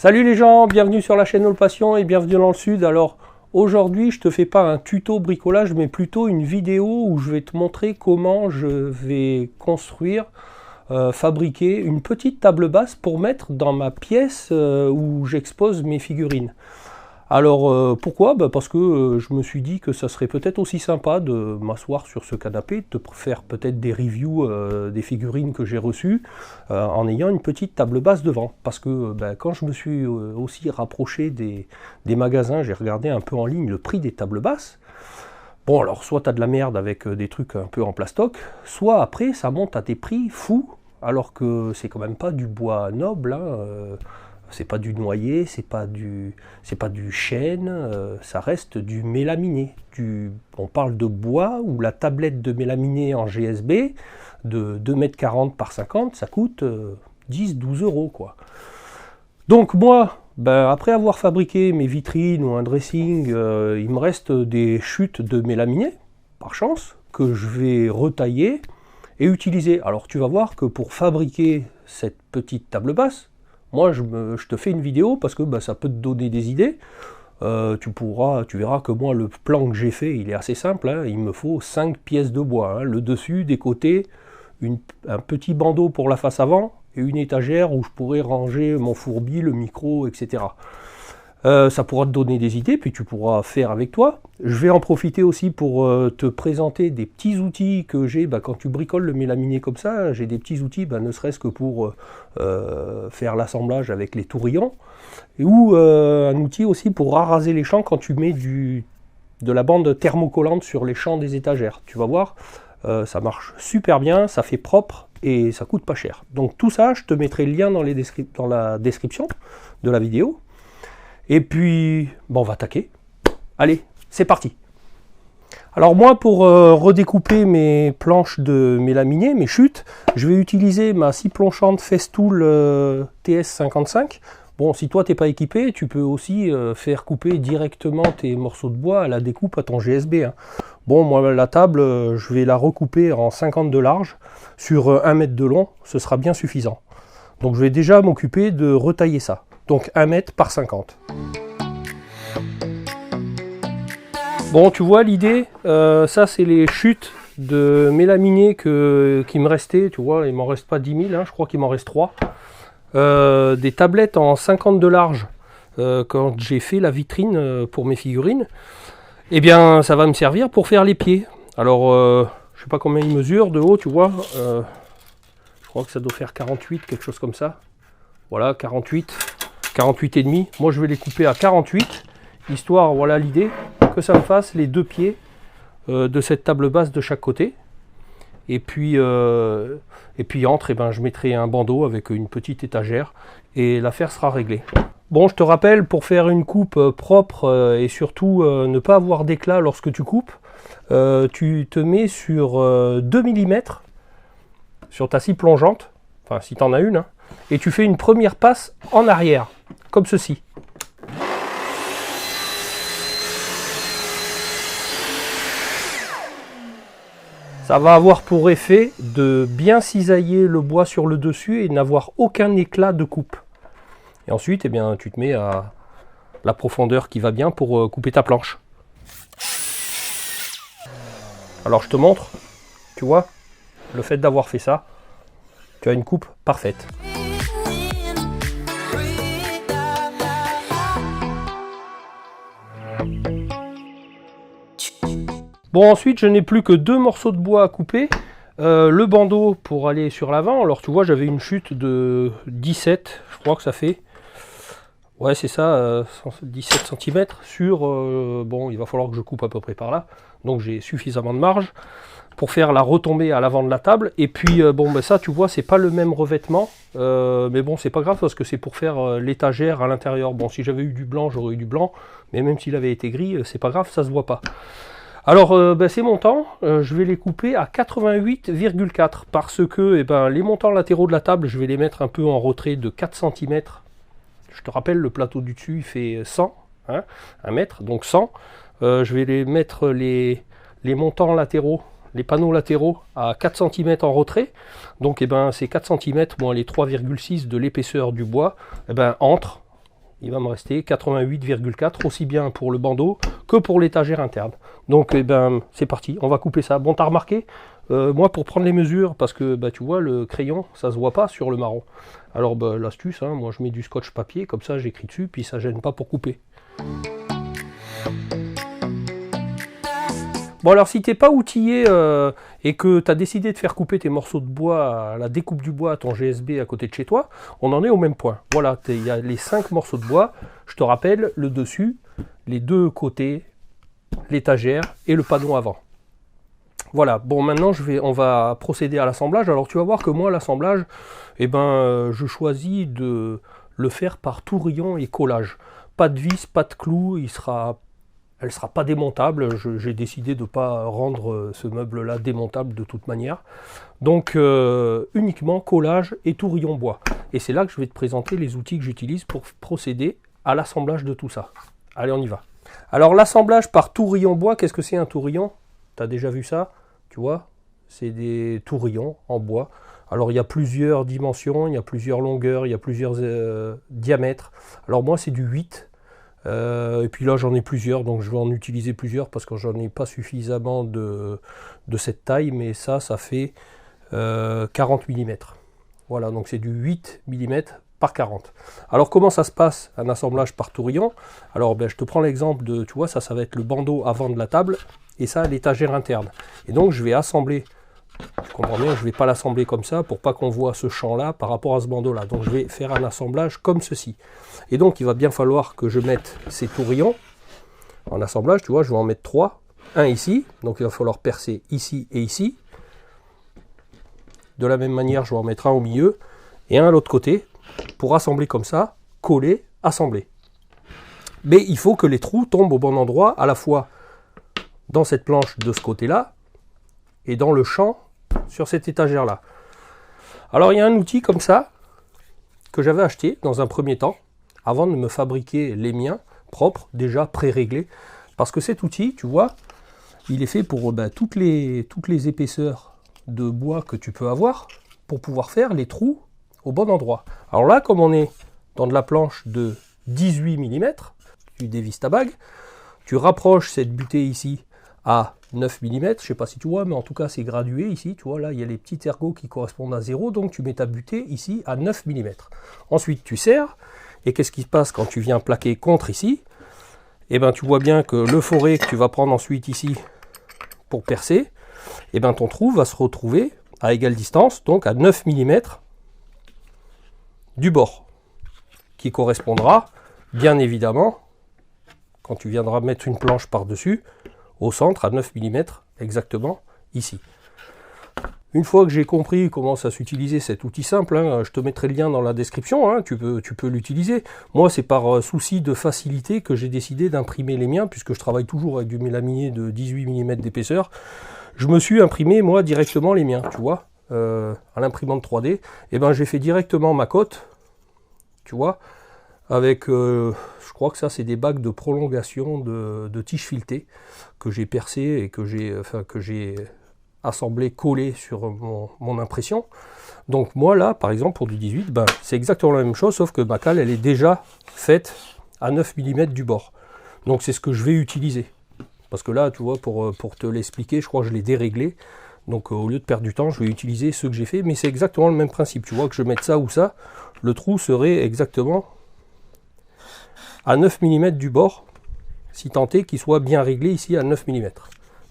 Salut les gens, bienvenue sur la chaîne All Passion et bienvenue dans le Sud. Alors aujourd'hui je te fais pas un tuto bricolage mais plutôt une vidéo où je vais te montrer comment je vais construire, fabriquer une petite table basse pour mettre dans ma pièce où j'expose mes figurines. Alors pourquoi? Parce que je me suis dit que ça serait peut-être aussi sympa de m'asseoir sur ce canapé, de te faire peut-être des reviews des figurines que j'ai reçues en ayant une petite table basse devant. Parce que quand je me suis aussi rapproché des magasins, j'ai regardé un peu en ligne le prix des tables basses. Bon alors soit tu as de la merde avec des trucs un peu en plastoc, soit après ça monte à des prix fous, alors que c'est quand même pas du bois noble, hein, c'est pas du noyer, c'est pas du chêne, ça reste du mélaminé. On parle de bois où la tablette de mélaminé en GSB de 2,40 m par 50, ça coûte 10-12 euros quoi. Donc moi, après avoir fabriqué mes vitrines ou un dressing, il me reste des chutes de mélaminé, par chance, que je vais retailler et utiliser. Alors tu vas voir que pour fabriquer cette petite table basse, moi, je te fais une vidéo parce que ça peut te donner des idées. Tu verras que moi, le plan que j'ai fait, il est assez simple. Hein. Il me faut 5 pièces de bois. Hein. Le dessus, des côtés, un petit bandeau pour la face avant et une étagère où je pourrais ranger mon fourbi, le micro, etc. Ça pourra te donner des idées, puis tu pourras faire avec toi. Je vais en profiter aussi pour te présenter des petits outils que j'ai quand tu bricoles le mélaminé comme ça. J'ai des petits outils, ne serait-ce que pour faire l'assemblage avec les tourillons, ou un outil aussi pour araser les champs quand tu mets de la bande thermocollante sur les champs des étagères. Tu vas voir, ça marche super bien, ça fait propre et ça coûte pas cher. Donc tout ça, je te mettrai le lien dans la description de la vidéo. Et puis, on va attaquer. Allez, c'est parti. Alors moi, pour redécouper mes planches de mélaminé, mes chutes, je vais utiliser ma scie plonchante Festool TS55. Bon, si toi, tu n'es pas équipé, tu peux aussi faire couper directement tes morceaux de bois à la découpe à ton GSB. Hein. Bon, moi, la table, je vais la recouper en 50 de large sur 1 mètre de long. Ce sera bien suffisant. Donc, je vais déjà m'occuper de retailler ça. Donc 1 mètre par 50. Bon, tu vois l'idée, ça c'est les chutes de mélaminé qui me restaient, tu vois, il m'en reste pas 10 000, hein, je crois qu'il m'en reste 3. Des tablettes en 50 de large, quand j'ai fait la vitrine pour mes figurines, eh bien ça va me servir pour faire les pieds. Alors, je sais pas combien ils mesurent de haut, tu vois, je crois que ça doit faire 48, quelque chose comme ça. Voilà, 48 et demi. Moi je vais les couper à 48, histoire, voilà l'idée, que ça me fasse les deux pieds de cette table basse de chaque côté. Et puis entre, je mettrai un bandeau avec une petite étagère et l'affaire sera réglée. Bon, je te rappelle, pour faire une coupe propre et surtout ne pas avoir d'éclat lorsque tu coupes, tu te mets sur 2 mm sur ta scie plongeante, enfin si tu en as une, hein, et tu fais une première passe en arrière, comme ceci. Ça va avoir pour effet de bien cisailler le bois sur le dessus et n'avoir aucun éclat de coupe. Et ensuite, tu te mets à la profondeur qui va bien pour couper ta planche. Alors je te montre, tu vois, le fait d'avoir fait ça, tu as une coupe parfaite. Bon, ensuite, je n'ai plus que 2 morceaux de bois à couper. Le bandeau pour aller sur l'avant. Alors, tu vois, j'avais une chute de 17, je crois que ça fait. Ouais, c'est ça, 17 cm sur... bon, il va falloir que je coupe à peu près par là. Donc, j'ai suffisamment de marge pour faire la retombée à l'avant de la table. Et puis, ça, tu vois, c'est pas le même revêtement. Mais bon, c'est pas grave parce que c'est pour faire l'étagère à l'intérieur. Bon, si j'avais eu du blanc, j'aurais eu du blanc. Mais même s'il avait été gris, c'est pas grave, ça se voit pas. Alors, ces montants, je vais les couper à 88,4 parce que les montants latéraux de la table, je vais les mettre un peu en retrait de 4 cm. Je te rappelle, le plateau du dessus, il fait 100, hein, 1 mètre, donc 100. Je vais les mettre les montants latéraux, les panneaux latéraux à 4 cm en retrait. Donc, ces 4 cm, les 3,6 de l'épaisseur du bois, entrent il va me rester 88,4, aussi bien pour le bandeau que pour l'étagère interne. Donc eh ben, c'est parti, on va couper ça. Bon, t'as remarqué, moi pour prendre les mesures, parce que bah, tu vois, le crayon, ça se voit pas sur le marron. Alors bah, l'astuce, hein, moi je mets du scotch papier, comme ça j'écris dessus, puis ça gêne pas pour couper. Bon alors si t'es pas outillé et que tu as décidé de faire couper tes morceaux de bois à la découpe du bois à ton GSB à côté de chez toi, on en est au même point. Voilà, il y a les 5 morceaux de bois, je te rappelle, le dessus, les 2 côtés, l'étagère et le panneau avant. Voilà, bon maintenant on va procéder à l'assemblage. Alors tu vas voir que moi l'assemblage, eh ben, je choisis de le faire par tourillon et collage. Pas de vis, pas de clous, elle ne sera pas démontable. J'ai décidé de ne pas rendre ce meuble-là démontable de toute manière. Donc uniquement collage et tourillon bois. Et c'est là que je vais te présenter les outils que j'utilise pour procéder à l'assemblage de tout ça. Allez, on y va. Alors l'assemblage par tourillon bois, qu'est-ce que c'est un tourillon? Tu as déjà vu ça? Tu vois? C'est des tourillons en bois. Alors il y a plusieurs dimensions, il y a plusieurs longueurs, il y a plusieurs diamètres. Alors moi c'est du 8. Et puis là j'en ai plusieurs, donc je vais en utiliser plusieurs parce que j'en ai pas suffisamment de cette taille, mais ça fait 40 mm. Voilà, donc c'est du 8 mm par 40. Alors comment ça se passe un assemblage par tourillon? Alors ben, je te prends l'exemple de, tu vois, ça va être le bandeau avant de la table, et ça l'étagère interne. Et donc je vais assembler, tu comprends bien, je ne vais pas l'assembler comme ça pour pas qu'on voit ce champ là par rapport à ce bandeau là. Donc je vais faire un assemblage comme ceci. Et donc il va bien falloir que je mette ces tourillons en assemblage, tu vois, je vais en mettre 3. Un ici, donc il va falloir percer ici et ici. De la même manière, je vais en mettre un au milieu et un à l'autre côté pour assembler comme ça, coller, assembler. Mais il faut que les trous tombent au bon endroit, à la fois dans cette planche de ce côté-là et dans le champ sur cette étagère-là. Alors il y a un outil comme ça que j'avais acheté dans un premier temps, avant de me fabriquer les miens propres, déjà pré-réglés. Parce que cet outil, tu vois, il est fait pour toutes les épaisseurs de bois que tu peux avoir, pour pouvoir faire les trous au bon endroit. Alors là, comme on est dans de la planche de 18 mm, tu dévisses ta bague, tu rapproches cette butée ici à 9 mm, je ne sais pas si tu vois, mais en tout cas c'est gradué ici, tu vois, là il y a les petits ergots qui correspondent à 0, donc tu mets ta butée ici à 9 mm. Ensuite tu serres, et qu'est-ce qui se passe quand tu viens plaquer contre ici? Eh bien tu vois bien que le forêt que tu vas prendre ensuite ici pour percer, eh bien ton trou va se retrouver à égale distance, donc à 9 mm du bord, qui correspondra bien évidemment, quand tu viendras mettre une planche par-dessus, au centre à 9 mm exactement ici. Une fois que j'ai compris comment ça s'utilisait cet outil simple, hein, je te mettrai le lien dans la description, hein, tu peux l'utiliser. Moi c'est par souci de facilité que j'ai décidé d'imprimer les miens, puisque je travaille toujours avec du mélaminé de 18 mm d'épaisseur. Je me suis imprimé moi directement les miens, tu vois, à l'imprimante 3D. Et ben j'ai fait directement ma cote, tu vois, avec, je crois que ça c'est des bagues de prolongation de tiges filetées que j'ai percées et que j'ai assemblé, collé sur mon impression. Donc moi là par exemple pour du 18, ben, c'est exactement la même chose, sauf que ma cale elle est déjà faite à 9 mm du bord. Donc c'est ce que je vais utiliser. Parce que là tu vois, pour te l'expliquer, je crois que je l'ai déréglé. Donc au lieu de perdre du temps, je vais utiliser ce que j'ai fait, mais c'est exactement le même principe. Tu vois que je mette ça ou ça, le trou serait exactement à 9 mm du bord, si tant est qu'il soit bien réglé ici à 9 mm.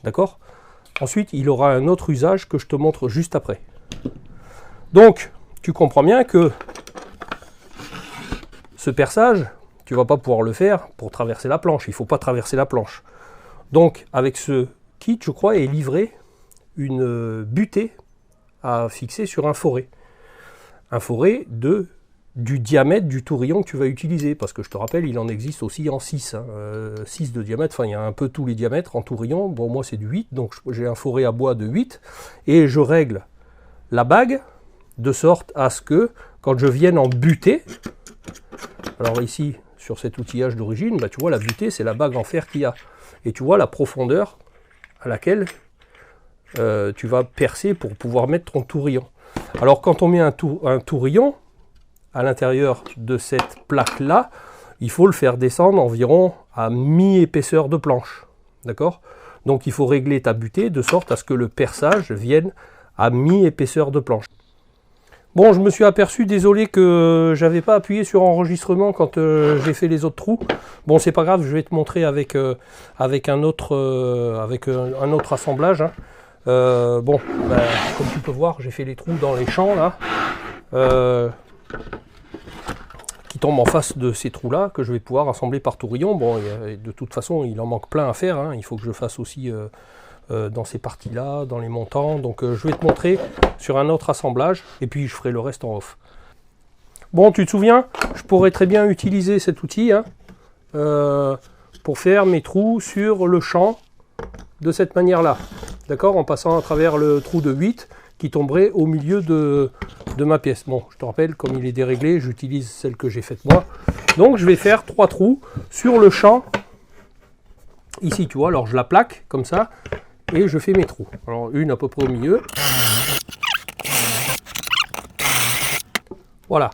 D'accord? Ensuite, il aura un autre usage que je te montre juste après. Donc, tu comprends bien que ce perçage, tu ne vas pas pouvoir le faire pour traverser la planche. Il ne faut pas traverser la planche. Donc, avec ce kit, je crois, est livré une butée à fixer sur un forêt. Un forêt du diamètre du tourillon que tu vas utiliser, parce que je te rappelle, il en existe aussi en 6, hein, 6 de diamètre, enfin il y a un peu tous les diamètres en tourillon. Bon, moi c'est du 8, donc j'ai un forêt à bois de 8, et je règle la bague de sorte à ce que quand je vienne en butée, alors ici sur cet outillage d'origine, bah, tu vois la butée c'est la bague en fer qu'il y a, et tu vois la profondeur à laquelle tu vas percer pour pouvoir mettre ton tourillon. Alors quand on met un tourillon à l'intérieur de cette plaque là, il faut le faire descendre environ à mi-épaisseur de planche. D'accord? Donc il faut régler ta butée de sorte à ce que le perçage vienne à mi-épaisseur de planche. Bon, je me suis aperçu, désolé que j'avais pas appuyé sur enregistrement quand j'ai fait les autres trous. Bon, c'est pas grave, je vais te montrer avec un autre assemblage. Hein. Bon, ben, comme tu peux voir, j'ai fait les trous dans les champs là, qui tombent en face de ces trous là, que je vais pouvoir assembler par tourillon. Bon, de toute façon, il en manque plein à faire. Hein. Il faut que je fasse aussi dans ces parties-là, dans les montants. Donc je vais te montrer sur un autre assemblage et puis je ferai le reste en off. Bon, tu te souviens, je pourrais très bien utiliser cet outil hein, pour faire mes trous sur le champ de cette manière-là. D'accord, en passant à travers le trou de 8 qui tomberait au milieu de ma pièce. Bon, je te rappelle, comme il est déréglé, j'utilise celle que j'ai faite moi. Donc je vais faire 3 trous sur le champ. Ici, tu vois, alors je la plaque comme ça. Et je fais mes trous. Alors une à peu près au milieu. Voilà.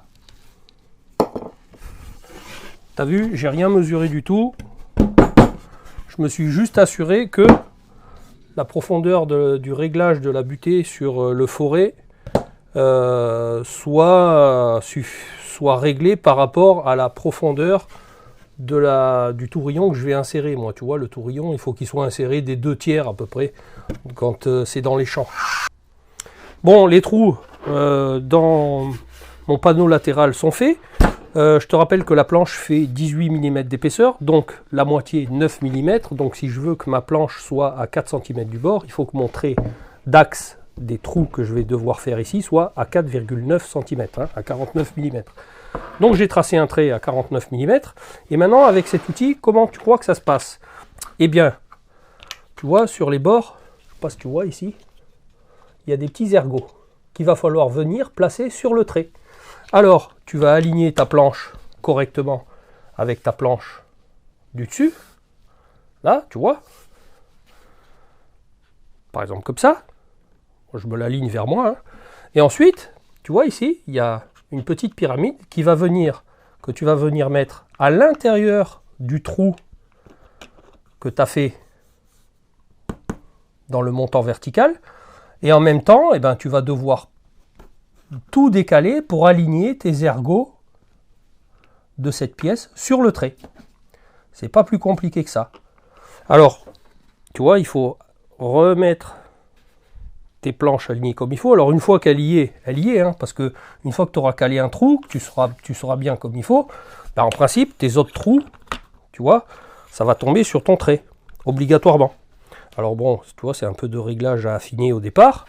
T'as vu, j'ai rien mesuré du tout. Je me suis juste assuré que la profondeur du réglage de la butée sur le forêt soit réglée par rapport à la profondeur du tourillon que je vais insérer. Moi, tu vois, le tourillon, il faut qu'il soit inséré des 2/3 à peu près quand c'est dans les champs. Bon, les trous dans mon panneau latéral sont faits. Je te rappelle que la planche fait 18 mm d'épaisseur, donc la moitié 9 mm. Donc si je veux que ma planche soit à 4 cm du bord, il faut que mon trait d'axe des trous que je vais devoir faire ici soit à 4,9 cm, hein, à 49 mm. Donc j'ai tracé un trait à 49 mm. Et maintenant, avec cet outil, comment tu crois que ça se passe? Eh bien, tu vois, sur les bords, je ne sais pas si tu vois ici, il y a des petits ergots qu'il va falloir venir placer sur le trait. Alors, tu vas aligner ta planche correctement avec ta planche du dessus. Là, tu vois. Par exemple comme ça. Je me l'aligne vers moi. Hein. Et ensuite, tu vois ici, il y a une petite pyramide qui va venir, que tu vas venir mettre à l'intérieur du trou que tu as fait dans le montant vertical. Et en même temps, eh ben, tu vas devoir tout décaler pour aligner tes ergots de cette pièce sur le trait. C'est pas plus compliqué que ça. Alors, tu vois, il faut remettre tes planches alignées comme il faut. Alors une fois qu'elle y est, hein, parce que une fois que tu auras calé un trou, que tu sauras bien comme il faut, ben en principe, tes autres trous, tu vois, ça va tomber sur ton trait, obligatoirement. Alors bon, tu vois, c'est un peu de réglage à affiner au départ,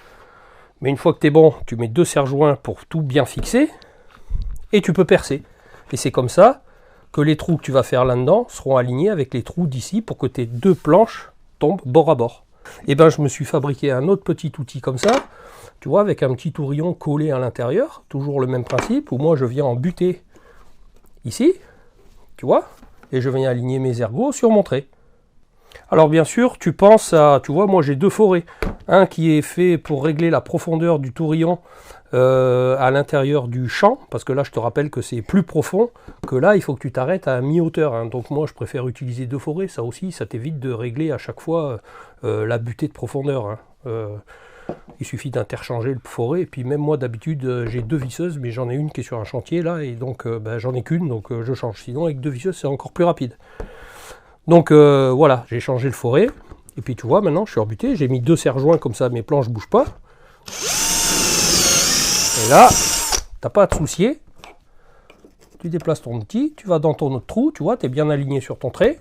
mais une fois que tu es bon, tu mets 2 serre-joints pour tout bien fixer, et tu peux percer. Et c'est comme ça que les trous que tu vas faire là-dedans seront alignés avec les trous d'ici pour que tes 2 planches tombent bord à bord. Et ben je me suis fabriqué un autre petit outil comme ça, tu vois, avec un petit tourillon collé à l'intérieur, toujours le même principe, où moi je viens en buter ici, tu vois, et je viens aligner mes ergots sur mon trait. Alors bien sûr, tu penses à, tu vois, moi j'ai 2 forêts, un qui est fait pour régler la profondeur du tourillon à l'intérieur du champ, parce que là je te rappelle que c'est plus profond, que là il faut que tu t'arrêtes à mi-hauteur, hein. Donc moi je préfère utiliser 2 forêts, ça aussi, ça t'évite de régler à chaque fois la butée de profondeur, hein. Il suffit d'interchanger le forêt, et puis même moi d'habitude j'ai 2 visseuses, mais j'en ai une qui est sur un chantier là, et donc ben, j'en ai qu'une, donc je change, sinon avec 2 visseuses c'est encore plus rapide. Donc voilà, j'ai changé le forêt, et puis tu vois, maintenant je suis rebuté, j'ai mis 2 serre-joints comme ça, mes planches ne bougent pas. Et là, t'as pas à te soucier, tu déplaces ton outil, tu vas dans ton autre trou, tu vois, tu es bien aligné sur ton trait.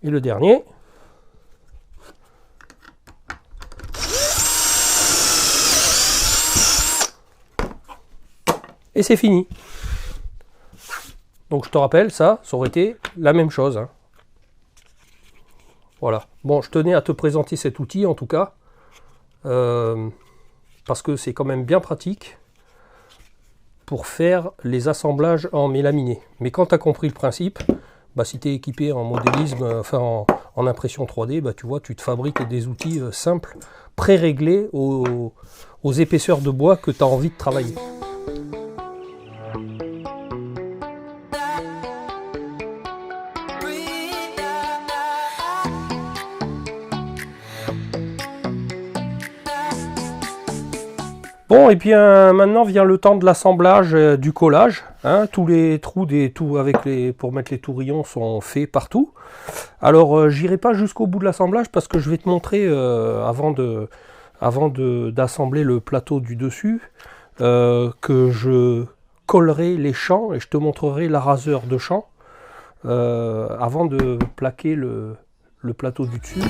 Et le dernier. Et c'est fini. Donc je te rappelle, ça aurait été la même chose, hein. Voilà. Bon, je tenais à te présenter cet outil en tout cas, parce que c'est quand même bien pratique pour faire les assemblages en mélaminé. Mais quand tu as compris le principe, bah, si tu es équipé en modélisme, enfin en impression 3D, bah, tu vois, tu te fabriques des outils simples, pré-réglés au aux épaisseurs de bois que tu as envie de travailler. Bon, et bien maintenant vient le temps de l'assemblage du collage. Hein, tous les trous pour mettre les tourillons sont faits partout. Alors j'irai pas jusqu'au bout de l'assemblage parce que je vais te montrer avant d'assembler le plateau du dessus que je collerai les champs et je te montrerai la raseur de champ avant de plaquer le plateau du dessus.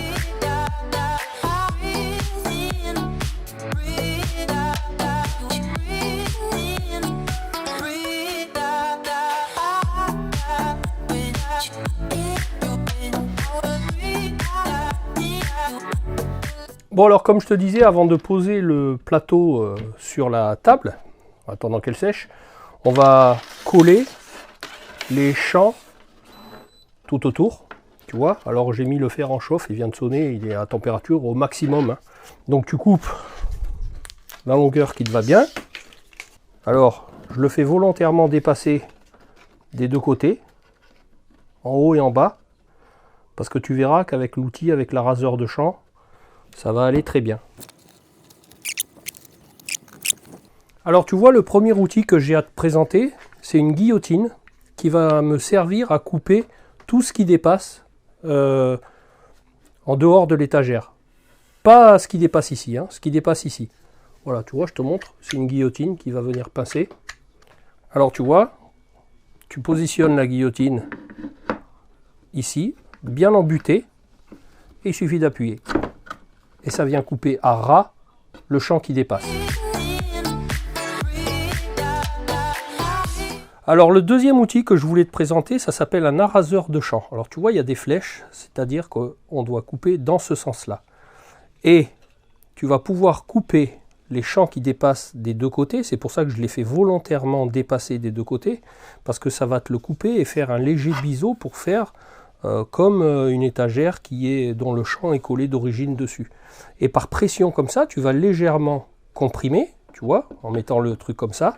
Bon, alors comme je te disais, avant de poser le plateau sur la table, en attendant qu'elle sèche, on va coller les champs tout autour. Tu vois, alors j'ai mis le fer en chauffe, il vient de sonner, il est à température au maximum. Hein. Donc tu coupes la longueur qui te va bien. Alors, je le fais volontairement dépasser des deux côtés, en haut et en bas, parce que tu verras qu'avec l'outil, avec la raseur de champ, ça va aller très bien. Alors tu vois, le premier outil que j'ai à te présenter, c'est une guillotine qui va me servir à couper tout ce qui dépasse en dehors de l'étagère. Pas ce qui dépasse ici, hein, ce qui dépasse ici. Voilà, tu vois, je te montre, c'est une guillotine qui va venir pincer. Alors tu vois, tu positionnes la guillotine ici, bien embutée, et il suffit d'appuyer. Et ça vient couper à ras le champ qui dépasse. Alors le deuxième outil que je voulais te présenter, ça s'appelle un araseur de champ. Alors tu vois, il y a des flèches, c'est-à-dire qu'on doit couper dans ce sens-là. Et tu vas pouvoir couper les champs qui dépassent des deux côtés. C'est pour ça que je l'ai fait volontairement dépasser des deux côtés, parce que ça va te le couper et faire un léger biseau pour faire comme une étagère dont le champ est collé d'origine dessus. Et par pression comme ça, tu vas légèrement comprimer, tu vois, en mettant le truc comme ça,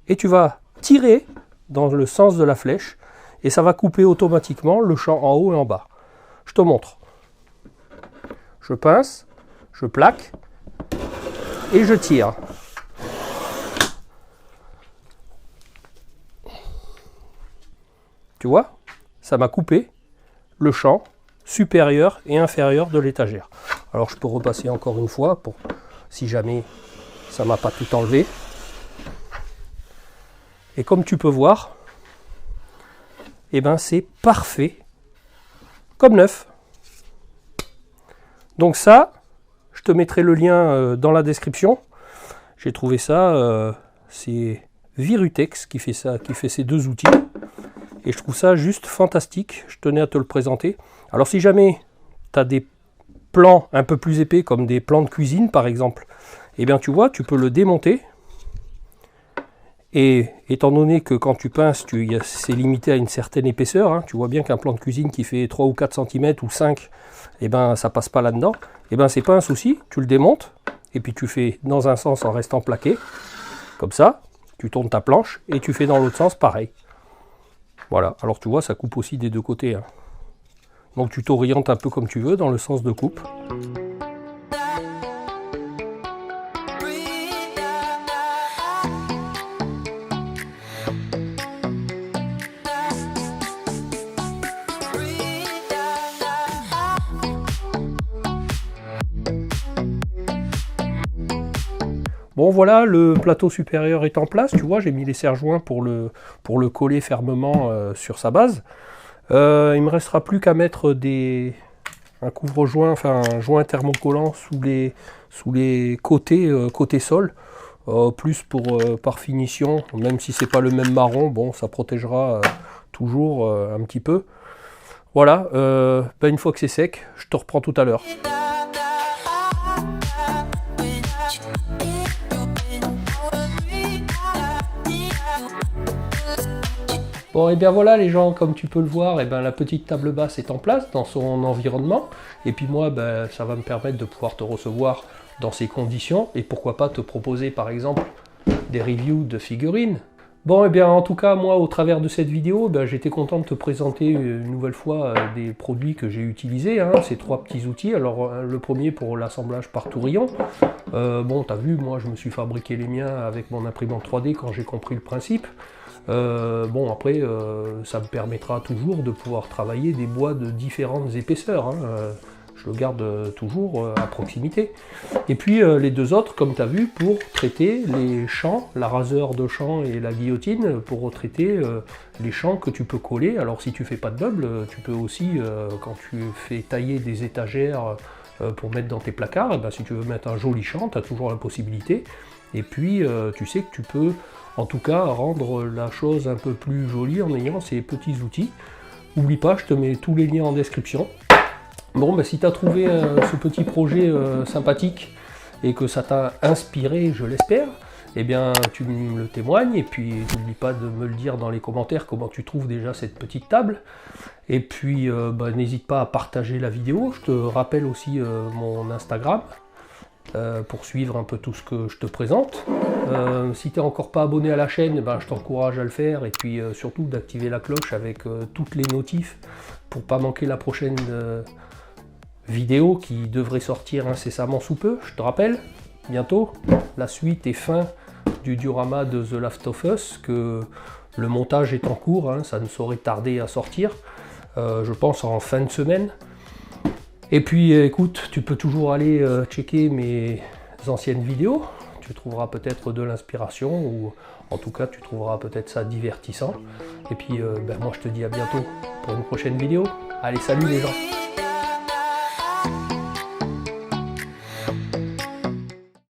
et tu vas tirer dans le sens de la flèche, et ça va couper automatiquement le champ en haut et en bas. Je te montre. Je pince, je plaque, et je tire. Tu vois, ça m'a coupé le champ supérieur et inférieur de l'étagère. Alors je peux repasser encore une fois pour si jamais ça m'a pas tout enlevé. Et comme tu peux voir, eh ben c'est parfait comme neuf. Donc ça, je te mettrai le lien dans la description. J'ai trouvé ça, c'est Virutex qui fait ça, qui fait ces deux outils. Et je trouve ça juste fantastique, je tenais à te le présenter. Alors si jamais tu as des plans un peu plus épais, comme des plans de cuisine par exemple, eh bien tu vois, tu peux le démonter. Et étant donné que quand tu pinces, c'est limité à une certaine épaisseur, hein, tu vois bien qu'un plan de cuisine qui fait 3 ou 4 cm ou 5, eh ben ça passe pas là-dedans. Eh ben c'est pas un souci, tu le démontes, et puis tu fais dans un sens en restant plaqué, comme ça, tu tournes ta planche, et tu fais dans l'autre sens pareil. Voilà, alors tu vois, ça coupe aussi des deux côtés. Hein. Donc tu t'orientes un peu comme tu veux dans le sens de coupe. Bon voilà, le plateau supérieur est en place, tu vois, j'ai mis les serre-joints pour le coller fermement sur sa base. Il ne me restera plus qu'à mettre un couvre-joint, enfin un joint thermocollant sous les côtés sol, plus par finition, même si c'est pas le même marron, bon ça protégera toujours un petit peu. Voilà, une fois que c'est sec, je te reprends tout à l'heure. Bon, et bien voilà les gens, comme tu peux le voir, et ben, la petite table basse est en place dans son environnement. Et puis moi, ben, ça va me permettre de pouvoir te recevoir dans ces conditions. Et pourquoi pas te proposer par exemple des reviews de figurines. Bon, et bien en tout cas, moi, au travers de cette vidéo, ben, j'étais content de te présenter une nouvelle fois des produits que j'ai utilisés, hein, ces 3 petits outils. Alors, le premier pour l'assemblage par tourillon. Bon, tu as vu, moi, je me suis fabriqué les miens avec mon imprimante 3D quand j'ai compris le principe. Bon, après, ça me permettra toujours de pouvoir travailler des bois de différentes épaisseurs. Hein, je le garde toujours à proximité. Et puis les 2 autres, comme tu as vu, pour traiter les champs, la raseur de champs et la guillotine, pour traiter les champs que tu peux coller. Alors si tu fais pas de meubles, tu peux aussi, quand tu fais tailler des étagères pour mettre dans tes placards, et ben, si tu veux mettre un joli champ, tu as toujours la possibilité. Et puis tu sais que tu peux en tout cas rendre la chose un peu plus jolie en ayant ces petits outils. N'oublie pas, je te mets tous les liens en description. Bon, ben, si tu as trouvé ce petit projet sympathique et que ça t'a inspiré, je l'espère, eh bien tu me le témoignes et puis n'oublie pas de me le dire dans les commentaires comment tu trouves déjà cette petite table. Et puis ben, n'hésite pas à partager la vidéo. Je te rappelle aussi mon Instagram pour suivre un peu tout ce que je te présente. Si tu n'es encore pas abonné à la chaîne, ben, je t'encourage à le faire et puis surtout d'activer la cloche avec toutes les notifs pour pas manquer la prochaine vidéo qui devrait sortir incessamment sous peu. Je te rappelle, bientôt, la suite et fin du diorama de The Last of Us, que le montage est en cours, hein, ça ne saurait tarder à sortir, je pense en fin de semaine. Et puis écoute, tu peux toujours aller checker mes anciennes vidéos, tu trouveras peut-être de l'inspiration, ou en tout cas tu trouveras peut-être ça divertissant. Et puis ben, moi je te dis à bientôt pour une prochaine vidéo. Allez, salut les gens!